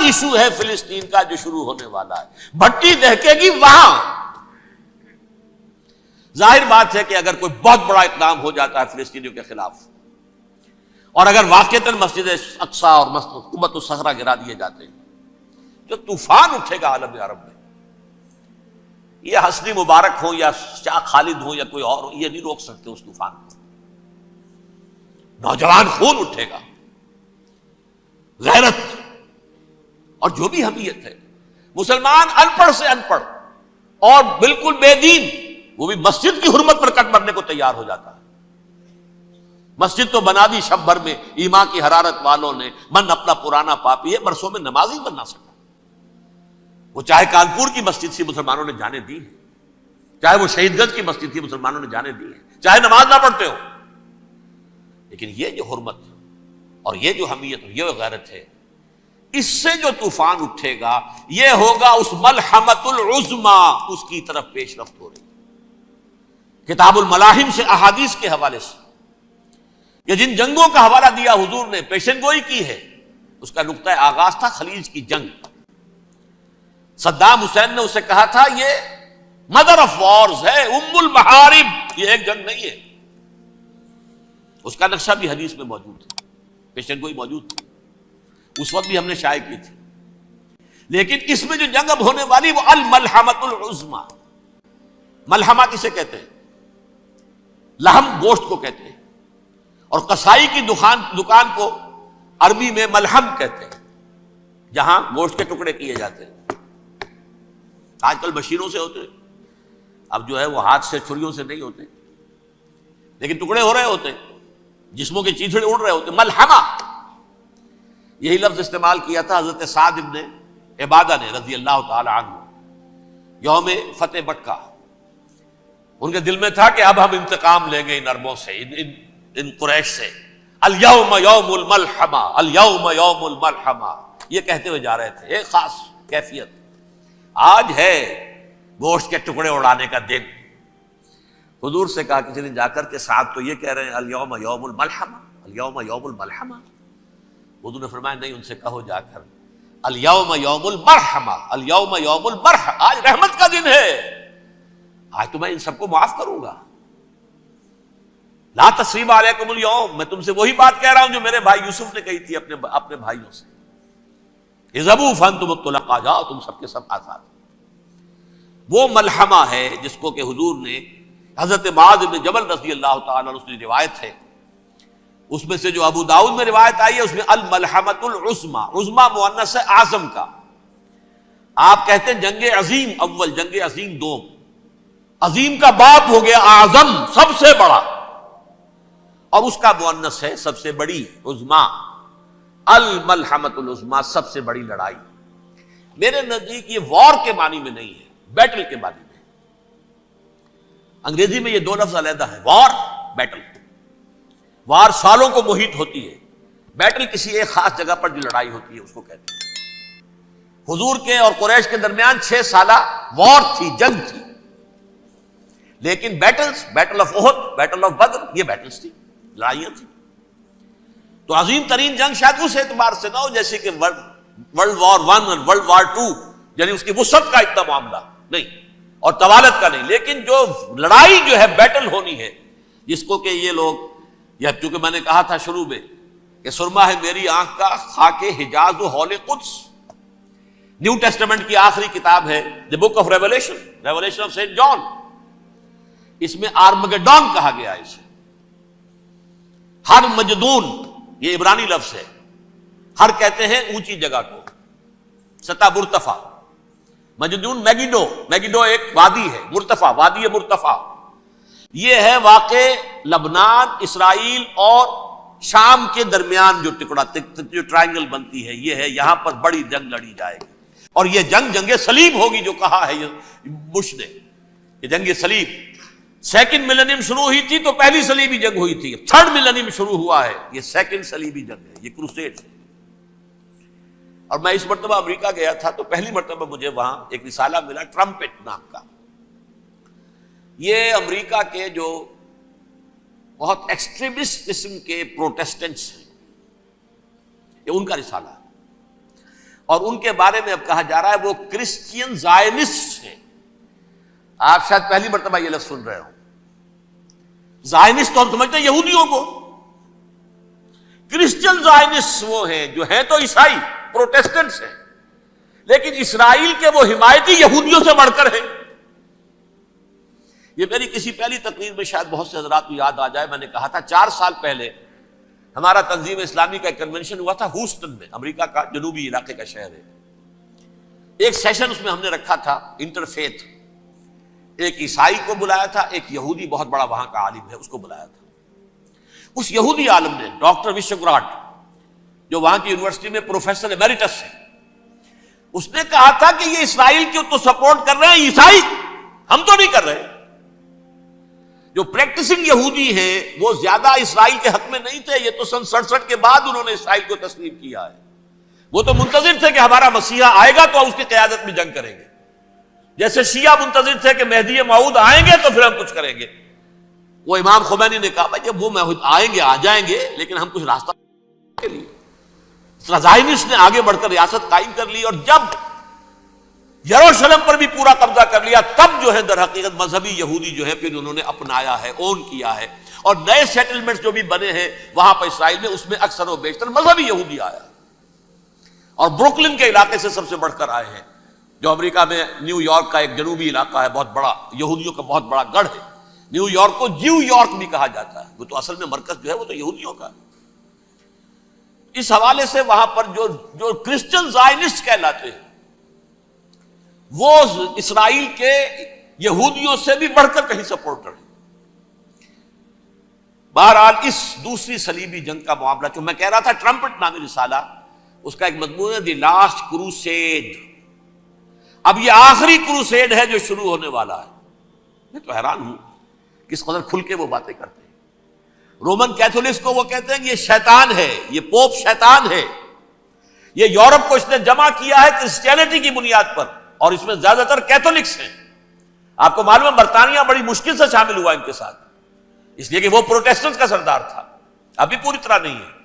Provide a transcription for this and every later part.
Issue ہے فلسطین کا جو شروع ہونے والا ہے، بھٹی دہکے گی وہاں۔ ظاہر بات ہے کہ اگر کوئی بہت بڑا اقدام ہو جاتا ہے فلسطینیوں کے خلاف، اور اگر واقعتاً مسجد اقصیٰ اور قبۃ الصخرہ گرا دیے جاتے ہیں، جو طوفان اٹھے گا عالم عرب میں، یہ حسنی مبارک ہو یا شاہ خالد ہو یا کوئی اور ہو، یہ نہیں روک سکتے اس طوفان کو۔ نوجوان خون اٹھے گا، غیرت اور جو بھی حمیت ہے۔ مسلمان ان پڑھ سے ان پڑھ اور بالکل بے دین، وہ بھی مسجد کی حرمت پر کٹ مرنے کو تیار ہو جاتا ہے۔ مسجد تو بنا دی شب بھر میں ایمان کی حرارت والوں نے، من اپنا پرانا پاپی ہے، برسوں میں نماز ہی بننا سکا۔ وہ چاہے کانپور کی مسجد تھی، مسلمانوں نے جانے دی ہے، چاہے وہ شہید گنج کی مسجد تھی، مسلمانوں نے جانے دی ہے، چاہے نماز نہ پڑھتے ہو، لیکن یہ جو حرمت اور یہ جو حمیت اور یہ غیرت ہے، اس سے جو طوفان اٹھے گا یہ ہوگا اس ملحمۃ العظما، اس کی طرف پیش رفت ہو رہی۔ کتاب الملاحم سے احادیث کے حوالے سے کہ جن جنگوں کا حوالہ دیا حضور نے، پیشن گوئی کی ہے، اس کا نقطہ آغاز تھا خلیج کی جنگ۔ صدام حسین نے اسے کہا تھا یہ مدر آف وارز ہے، ام المحارب، یہ ایک جنگ نہیں ہے۔ اس کا نقشہ بھی حدیث میں موجود ہے، پیشن گوئی موجود تھی، اس وقت بھی ہم نے شائع کی تھی۔ لیکن اس میں جو جنگ اب ہونے والی وہ الملحمۃ العظما۔ ملحمہ کسے کہتے ہیں؟ لحم گوشت کو کہتے ہیں، اور قصائی کی دکان کو عربی میں ملحم کہتے ہیں، جہاں گوشت کے ٹکڑے کیے جاتے ہیں۔ آج کل مشینوں سے ہوتے ہیں، اب جو ہے وہ ہاتھ سے چھریوں سے نہیں ہوتے، لیکن ٹکڑے ہو رہے ہوتے ہیں، جسموں کے چیتھڑے اڑ رہے ہوتے ہیں۔ ملحمہ، یہی لفظ استعمال کیا تھا حضرت سعد ابن عبادہ نے رضی اللہ تعالی عنہ یوم فتح مکہ۔ ان کے دل میں تھا کہ اب ہم انتقام لیں گے ان عربوں سے، ان قریش سے۔ الیوم یوم الملحمہ، الیوم یوم الملحمہ، یہ کہتے ہوئے جا رہے تھے، ایک خاص کیفیت۔ آج ہے گوشت کے ٹکڑے اڑانے کا دن۔ حضور سے کہا کسی نے جا کر کے صاحب تو یہ کہہ رہے ہیں الیوم یوم الملحمہ، الیوم یوم الملحمہ۔ حضور نے فرمایا نہیں، ان سے کہو جا کر الیوم یوم المرحمہ، الیوم یوم المرحمہ، آج رحمت کا دن ہے، آج تو میں ان سب کو معاف کروں گا۔ لا تثریب علیکم اليوم، میں تم سے وہی بات کہہ رہا ہوں جو میرے بھائی یوسف نے کہی تھی اپنے بھائیوں سے، اذهبوا فانتم الطلقاء، جاؤ تم سب کے سب آزاد۔ وہ ملحمہ ہے جس کو کہ حضور نے حضرت معاذ بن جبل رضی اللہ تعالیٰ عنہ سے روایت ہے، اس میں سے جو ابو داؤد میں روایت آئی ہے اس میں الملحمۃ العظما، عظما مؤنث ہے اعظم کا۔ آپ کہتے ہیں جنگ عظیم اول، جنگ عظیم دوم، عظیم کا باپ ہو گیا اعظم، سب سے بڑا، اور اس کا مؤنث ہے سب سے بڑی، عظما۔ الملحمۃ العظما، سب سے بڑی لڑائی۔ میرے نزدیک یہ وار کے معنی میں نہیں ہے، بیٹل کے معنی میں۔ انگریزی میں یہ دو لفظ علیحدہ ہیں، وار، بیٹل۔ وار سالوں کو محیط ہوتی ہے، بیٹل کسی ایک خاص جگہ پر جو لڑائی ہوتی ہے اس کو کہتے ہیں۔ حضور کے اور قریش کے درمیان 6 سالہ وار تھی، جنگ تھی، لیکن battles, battle of Uhud, battle of Badr, یہ بیٹلز تھی، لڑائیاں تھیں۔ تو عظیم ترین جنگ شاید اس اعتبار سے نہ ہو جیسے کہ ورلڈ وار 1 اور ورلڈ وار 2، یعنی اس کی وسعت کا اتنا معاملہ نہیں اور طوالت کا نہیں، لیکن جو لڑائی جو ہے بیٹل ہونی ہے، جس کو کہ یہ لوگ، یا چونکہ میں نے کہا تھا شروع میں کہ سرما ہے میری آنکھ کا خاک حجاز و حول قدس، نیو ٹیسٹمنٹ کی آخری کتاب ہے the Book of Revelation, Revelation of Saint John, اس میں آرمگڈون کہا گیا ہے اسے۔ ہر مجدون، یہ عبرانی لفظ ہے، ہر کہتے ہیں اونچی جگہ کو، سطح مرتفع، مجدون میگیڈو، میگیڈو ایک وادی ہے، مرتفع، وادی مرتفع، یہ ہے واقع لبنان، اسرائیل اور شام کے درمیان جو ٹکڑا، جو ٹرائنگل بنتی ہے، یہ ہے، یہاں پر بڑی جنگ لڑی جائے گی، اور یہ جنگ جنگ صلیب ہوگی جو کہا ہے بش نے، یہ جنگ صلیب۔ سیکنڈ ملینیم شروع ہوئی تھی تو پہلی صلیبی جنگ ہوئی تھی، تھرڈ ملینیم شروع ہوا ہے، یہ سیکنڈ صلیبی جنگ ہے، یہ کروسیڈ ہے۔ اور میں اس مرتبہ امریکہ گیا تھا تو پہلی مرتبہ مجھے وہاں ایک رسالہ ملا ٹرمپٹ نام کا، یہ امریکہ کے جو بہت ایکسٹریمسٹ قسم کے پروٹیسٹنٹس ہیں، یہ ان کا رسالہ ہے، اور ان کے بارے میں اب کہا جا رہا ہے وہ کرسچین زائنسٹ ہیں. آپ شاید پہلی مرتبہ یہ لفظ سن رہے ہو. زائنسٹ تو ہم سمجھتے ہیں یہودیوں کو. کرسچین زائنسٹ وہ ہیں جو ہیں تو عیسائی پروٹیسٹنٹس ہیں، لیکن اسرائیل کے وہ حمایتی یہودیوں سے بڑھ کر ہیں. یہ میری کسی پہلی تقریر میں شاید بہت سے حضرات کو یاد آ جائے، میں نے کہا تھا 4 سال پہلے ہمارا تنظیم اسلامی کا ایک کنونشن ہوا تھا ہوسٹن میں، امریکہ کا جنوبی علاقے کا شہر ہے. ایک سیشن اس میں ہم نے رکھا تھا انٹرفیتھ. ایک عیسائی کو بلایا تھا، ایک یہودی بہت بڑا وہاں کا عالم ہے اس کو بلایا تھا. اس یہودی عالم نے ڈاکٹر وشوگراٹ، جو وہاں کی یونیورسٹی میں پروفیسر ایمیریٹس ہے، اس نے کہا تھا کہ یہ اسرائیل کو تو سپورٹ کر رہے ہیں عیسائی، ہم تو نہیں کر رہے. جو پریکٹسنگ یہودی ہیں وہ زیادہ اسرائیل کے حق میں نہیں تھے. یہ تو سن 67 کے بعد انہوں نے اسرائیل کو تسلیم کیا ہے. وہ تو منتظر تھے کہ ہمارا مسیحا آئے گا تو اس کی قیادت میں جنگ کریں گے، جیسے شیعہ منتظر تھے کہ مہدی موعود آئیں گے تو پھر ہم کچھ کریں گے. وہ امام خمینی نے کہا بھائی جب وہ آئیں گے آ جائیں گے، لیکن ہم کچھ راستہ کے لیے. زائنسٹ نے آگے بڑھ کر ریاست قائم کر لی، اور جب یروشلم پر بھی پورا قبضہ کر لیا تب جو ہے در حقیقت مذہبی یہودی جو ہے پھر انہوں نے اپنایا ہے، اون کیا ہے. اور نئے سیٹلمنٹس جو بھی بنے ہیں وہاں پر اسرائیل میں، اس میں اکثر و بیشتر مذہبی یہودی آیا. اور بروکلن کے علاقے سے سب سے بڑھ کر آئے ہیں، جو امریکہ میں نیو یارک کا ایک جنوبی علاقہ ہے، بہت بڑا یہودیوں کا بہت بڑا گڑھ ہے. نیو یارک کو جیو یارک بھی کہا جاتا ہے، وہ تو اصل میں مرکز جو ہے وہ تو یہودیوں کا ہے. اس حوالے سے وہاں پر جو کرسچن زائنسٹ کہلاتے ہیں وہ اسرائیل کے یہودیوں سے بھی بڑھ کر کہیں سپورٹر ہیں. بہرحال اس دوسری صلیبی جنگ کا معاملہ جو میں کہہ رہا تھا، ٹرمپٹ نامی رسالہ، اس کا ایک مضمون ہے دی لاسٹ کروسیڈ. اب یہ آخری کروسیڈ ہے جو شروع ہونے والا ہے. میں تو حیران ہوں کس قدر کھل کے وہ باتیں کرتے ہیں. رومن کیتھولکس کو وہ کہتے ہیں کہ یہ شیطان ہے، یہ پوپ شیطان ہے. یہ یورپ کو اس نے جمع کیا ہے کرسچینٹی کی بنیاد پر، اور اس میں زیادہ تر کیتھولکس ہیں. آپ کو معلوم ہے برطانیہ بڑی مشکل سے شامل ہوا ان کے ساتھ، اس لیے کہ وہ پروٹیسٹنٹ کا سردار تھا، ابھی پوری طرح نہیں ہے.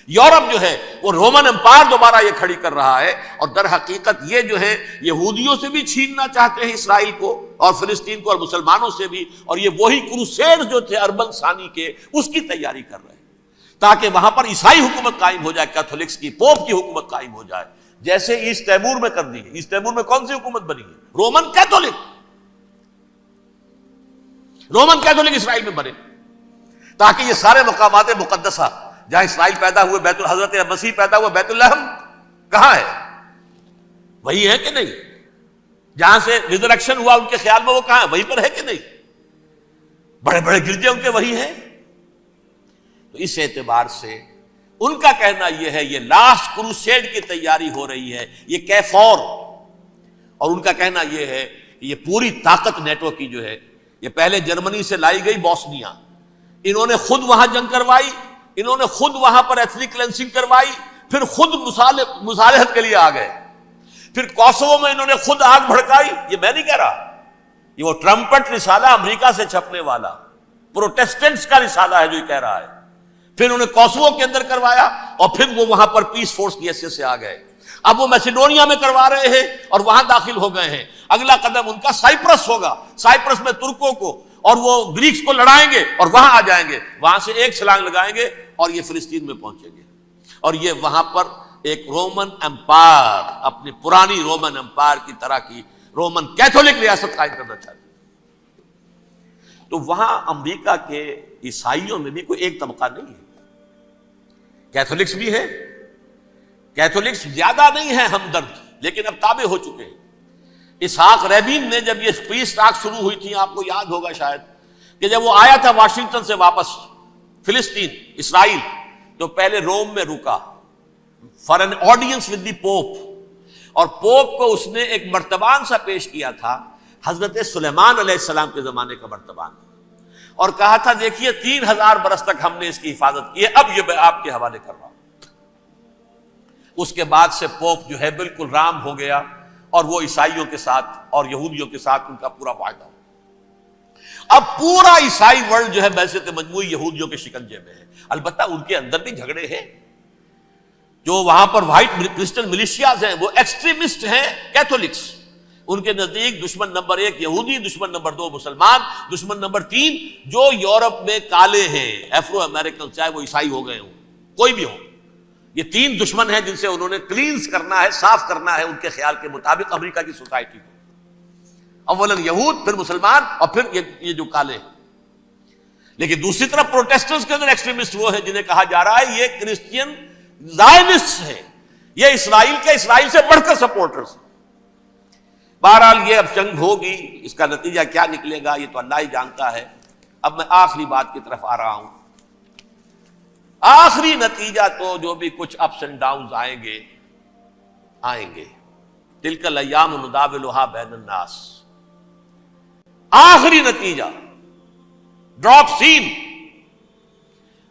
یورپ جو ہے وہ رومن امپائر دوبارہ یہ کھڑی کر رہا ہے، اور در حقیقت یہ جو ہے یہودیوں سے بھی چھیننا چاہتے ہیں اسرائیل کو اور فلسطین کو، اور مسلمانوں سے بھی. اور یہ وہی کروسیڈ جو تھے اربن ثانی کے، اس کی تیاری کر رہے ہیں تاکہ وہاں پر عیسائی حکومت قائم ہو جائے، کیتھولکس کی، پوپ کی حکومت قائم ہو جائے، جیسے ایسٹ تیمور میں کر دی ہے. ایسٹ تیمور میں کون سی حکومت بنی ہے؟ Roman Catholic. رومن کیتھولک اسرائیل میں بنے تاکہ یہ سارے مقامات مقدسہ جہاں اسرائیل پیدا ہوئے، بیت حضرت مسیح پیدا ہوا، بیت الحم کہاں ہے؟ وہی ہے کہ نہیں؟ جہاں سے ریزریکشن ہوا ان کے خیال میں وہ کہاں ہے؟ وہیں پر ہے کہ نہیں؟ بڑے بڑے گرجے ان کے وہی ہیں. تو اس اعتبار سے ان کا کہنا یہ ہے یہ لاسٹ کروسیڈ کی تیاری ہو رہی ہے، یہ کیفور. اور ان کا کہنا یہ ہے کہ یہ پوری طاقت نیٹو کی جو ہے، یہ پہلے جرمنی سے لائی گئی بوسنیا، انہوں نے خود وہاں جنگ کروائی، انہوں نے خود وہاں پر ایتھنک کلینسنگ کروائی، پھر خود مصالحت کے لیے آ گئے، پھر کوسوو میں انہوں نے خود آگ بھڑکائی. یہ میں نہیں کہہ رہا، یہ وہ ٹرمپٹ رسالہ امریکہ سے چھپنے والا پروٹیسٹنٹس کا رسالہ ہے جو یہ کہہ رہا ہے. پھر انہوں نے کوسوو کے اندر کروایا، اور پھر وہ وہاں پر پیس فورس کی حیثیت سے آ گئے. اب وہ میسیڈونیا میں کروا رہے ہیں اور وہاں داخل ہو گئے ہیں. اگلا قدم ان کا سائپرس ہوگا، سائپرس میں ترکوں کو اور وہ گریکس کو لڑائیں گے اور وہاں آ جائیں گے، وہاں سے ایک چھلانگ لگائیں گے اور یہ فلسطین میں پہنچیں گے. اور یہ وہاں پر ایک رومن امپائر، اپنی پرانی رومن امپائر کی طرح کی رومن کیتھولک ریاست قائم کرنا چاہتے ہیں. تو وہاں امریکہ کے عیسائیوں میں بھی کوئی ایک طبقہ نہیں ہے. کیتھولکس بھی ہے، کیتھولکس زیادہ نہیں ہے ہمدرد، لیکن اب تابع ہو چکے ہیں. اسحاق ریبین نے جب یہ پیس ٹاک شروع ہوئی تھی، آپ کو یاد ہوگا شاید، کہ جب وہ آیا تھا واشنگٹن سے واپس فلسطین اسرائیل، تو پہلے روم میں رکا for an audience with the pope. اور پوپ کو اس نے ایک مرتبان سا پیش کیا تھا، حضرت سلیمان علیہ السلام کے زمانے کا مرتبان، اور کہا تھا دیکھیے 3000 برس تک ہم نے اس کی حفاظت کی ہے، اب یہ میں آپ کے حوالے کر رہا ہوں. اس کے بعد سے پوپ جو ہے بالکل رام ہو گیا، اور وہ عیسائیوں کے ساتھ اور یہودیوں کے ساتھ ان کا پورا وعدہ ہو. اب پورا عیسائی ورلڈ جو ہے ویسے تو مجموعی یہودیوں کے شکنجے میں ہے. البتہ ان کے اندر بھی جھگڑے ہیں. جو وہاں پر وائٹ کرسچن ملیشیاز ہیں وہ ایکسٹریمسٹ ہیں کیتھولکس. ان کے نزدیک دشمن نمبر 1 یہودی، دشمن نمبر 2 مسلمان، دشمن نمبر 3 جو یورپ میں کالے ہیں، ایفرو امریکن، چاہے وہ عیسائی ہو گئے ہوں، کوئی بھی ہو. یہ 3 دشمن ہیں جن سے انہوں نے کلینز کرنا ہے، صاف کرنا ہے ان کے خیال کے مطابق امریکہ کی سوسائٹی کو. اولاً یہود، پھر مسلمان، اور پھر یہ جو کالے ہیں. لیکن دوسری طرف پروٹیسٹنٹس کے اندر ایکسٹریمسٹ وہ ہیں جنہیں کہا جا رہا ہے یہ کرسچین زائنسٹ ہیں، یہ اسرائیل سے بڑھ کر سپورٹرز ہیں. بہرحال یہ اب جنگ ہوگی، اس کا نتیجہ کیا نکلے گا یہ تو اللہ ہی جانتا ہے. اب میں آخری بات کی طرف آ رہا ہوں. آخری نتیجہ تو جو بھی کچھ اپس اینڈ ڈاؤنز آئیں گے تلک الایام نداولھا بین الناس. آخری نتیجہ ڈراپ سین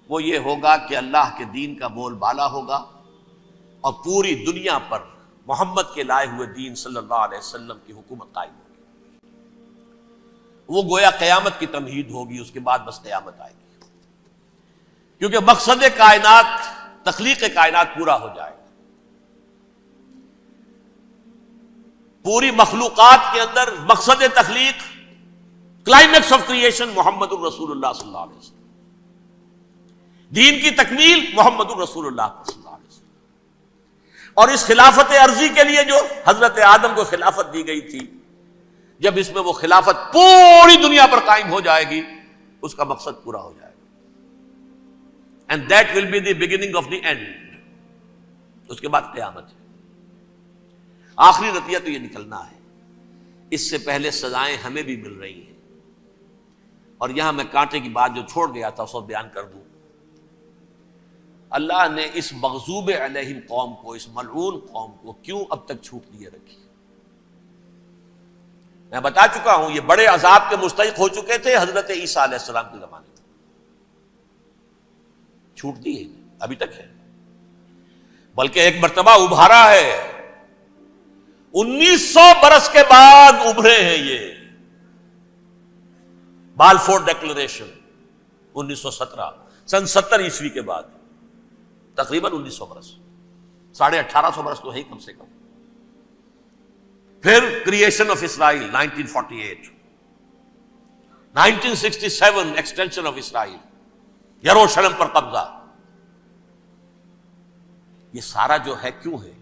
وہ یہ ہوگا کہ اللہ کے دین کا بول بالا ہوگا اور پوری دنیا پر محمد کے لائے ہوئے دین صلی اللہ علیہ وسلم کی حکومت قائم ہوگی. وہ گویا قیامت کی تمہید ہوگی، اس کے بعد بس قیامت آئے گی. کیونکہ مقصد کائنات، تخلیق کائنات پورا ہو جائے گا. پوری مخلوقات کے اندر مقصد تخلیق، کلائمیکس آف کریشن محمد الرسول اللہ صلی اللہ علیہ وسلم. دین کی تکمیل محمد الرسول اللہ صلی اللہ علیہ وسلم. اور اس خلافت عرضی کے لیے جو حضرت آدم کو خلافت دی گئی تھی، جب اس میں وہ خلافت پوری دنیا پر قائم ہو جائے گی اس کا مقصد پورا ہو جائے گا. And that will be the beginning of the end. اس کے بعد قیامت ہے. آخری نتیجہ تو یہ نکلنا ہے. اس سے پہلے سزائیں ہمیں بھی مل رہی ہیں. اور یہاں میں کانٹے کی بات جو چھوڑ گیا تھا اس کو بیان کر دوں. اللہ نے اس مغضوب علیہم قوم کو، اس ملعون قوم کو کیوں اب تک چھوٹ دیے رکھی؟ میں بتا چکا ہوں یہ بڑے عذاب کے مستحق ہو چکے تھے حضرت عیسیٰ علیہ السلام کے زمانے میں. چھوٹ دی ہے، ابھی تک ہے، بلکہ ایک مرتبہ ابھارا ہے. 1900 برس کے بعد ابھرے ہیں یہ. بالفور ڈیکلریشن 1917، سن 70 عیسوی کے بعد، تقریباً 1900 برس، 1850 برس تو ہے کم سے کم. پھر creation of Israel 1948، 1967 extension of Israel, Jerusalem پر قبضہ. یہ سارا جو ہے کیوں ہے؟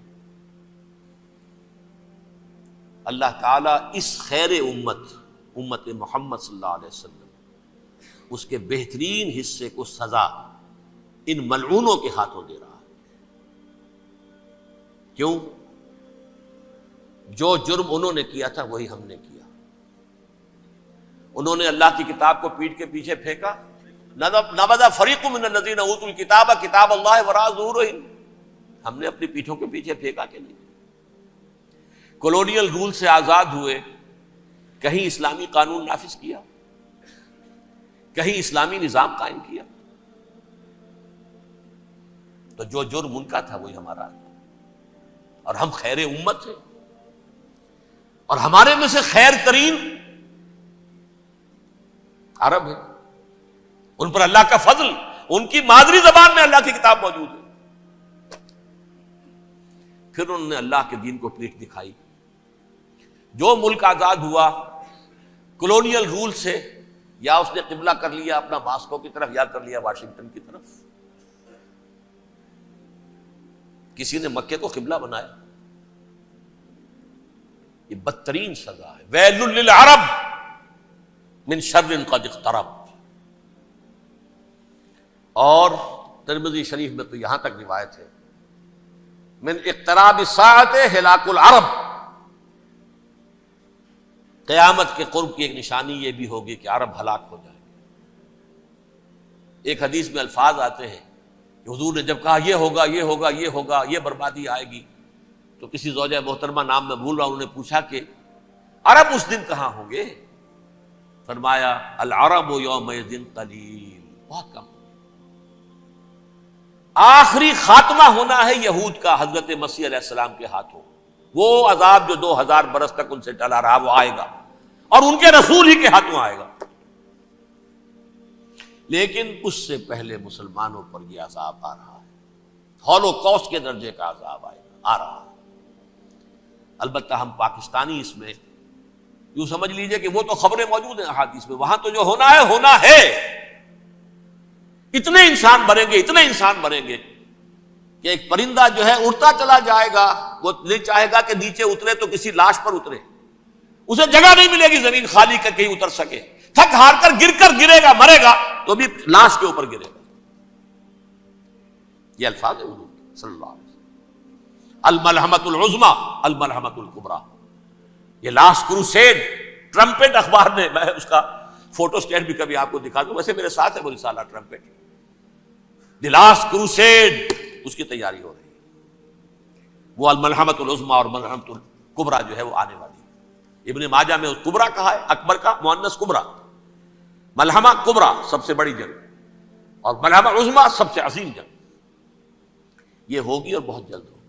اللہ تعالیٰ اس خیر امت محمد صلی اللہ علیہ وسلم، اس کے بہترین حصے کو سزا ان ملعونوں کے ہاتھوں دے رہا ہے. کیوں؟ جو جرم انہوں نے کیا تھا وہی ہم نے کیا. انہوں نے اللہ کی کتاب کو پیٹھ کے پیچھے پھینکا. نبذ فریق من الذین اوتوا الکتاب کتاب اللہ وراء ظہورہم. ہم نے اپنی پیٹھوں کے پیچھے پھینکا کہ نہیں؟ کولونیل رول سے آزاد ہوئے، کہیں اسلامی قانون نافذ کیا، کہیں اسلامی نظام قائم کیا. تو جو جرم ان کا تھا وہی ہمارا ہے. اور ہم خیر امت ہیں، اور ہمارے میں سے خیر ترین عرب ہے. ان پر اللہ کا فضل، ان کی مادری زبان میں اللہ کی کتاب موجود ہے. پھر انہوں نے اللہ کے دین کو پیٹھ دکھائی. جو ملک آزاد ہوا کولونیل رول سے، یا اس نے قبلہ کر لیا اپنا ماسکو کی طرف یا کر لیا واشنگٹن کی طرف. کسی نے مکے کو قبلہ بنایا. یہ بدترین سزا ہے. ویل للعرب من شر قد اقترب. اور ترمذی شریف میں تو یہاں تک روایت ہے، من اقتراب الساعۃ ہلاک العرب. قیامت کے قرب کی ایک نشانی یہ بھی ہوگی کہ عرب ہلاک ہو جائیں گے. ایک حدیث میں الفاظ آتے ہیں کہ حضور نے جب کہا یہ ہوگا یہ ہوگا یہ ہوگا، یہ بربادی آئے گی، تو کسی زوجہ محترمہ نام میں بھول رہا ہوں، انہوں نے پوچھا کہ عرب اس دن کہاں ہوں گے؟ فرمایا العرب یومئذ قلیل، بہت کم. آخری خاتمہ ہونا ہے یہود کا حضرت مسیح علیہ السلام کے ہاتھوں. وہ عذاب جو 2000 برس تک ان سے ٹلا رہا وہ آئے گا، اور ان کے رسول ہی کے ہاتھوں آئے گا. لیکن اس سے پہلے مسلمانوں پر یہ عذاب آ رہا ہے. ہولوکاسٹ کے درجے کا عذاب آ رہا ہے۔ البتہ ہم پاکستانی اس میں یوں سمجھ لیجئے کہ وہ تو خبریں موجود ہیں احادیث میں، وہاں تو جو ہونا ہے، اتنے انسان مریں گے کہ ایک پرندہ جو ہے اڑتا چلا جائے گا، وہ نہیں چاہے گا کہ نیچے اترے تو کسی لاش پر اترے، اسے جگہ نہیں ملے گی زمین خالی کر کہیں اتر سکے، تھک ہار کر گرے گا، مرے گا تو بھی لاش کے اوپر گرے گا۔ یہ الفاظ ہے حضور صلی اللہ علیہ وسلم، الملحمۃ العظمی الملحمۃ الکبریٰ۔ یہ لاسٹ کروسیڈ ٹرمپٹ اخبار نے، میں اس کا فوٹو اسٹیٹ بھی کبھی آپ کو دکھا دوں، ویسے میرے ساتھ ہے وہ رسالہ ٹرمپٹ، دی لاسٹ کروسیڈ، اس کی تیاری ہو رہی ہے۔ وہ الملحمۃ العظمی اور ملحمۃ الکبریٰ جو ہے وہ آنے والی ہے۔ ابن ماجہ میں کبریٰ کہا ہے، اکبر کا مؤنث کبریٰ، ملحمہ کبریٰ سب سے بڑی جنگ، اور ملحمہ عظمی سب سے عظیم جنگ، یہ ہوگی اور بہت جلد ہوگی۔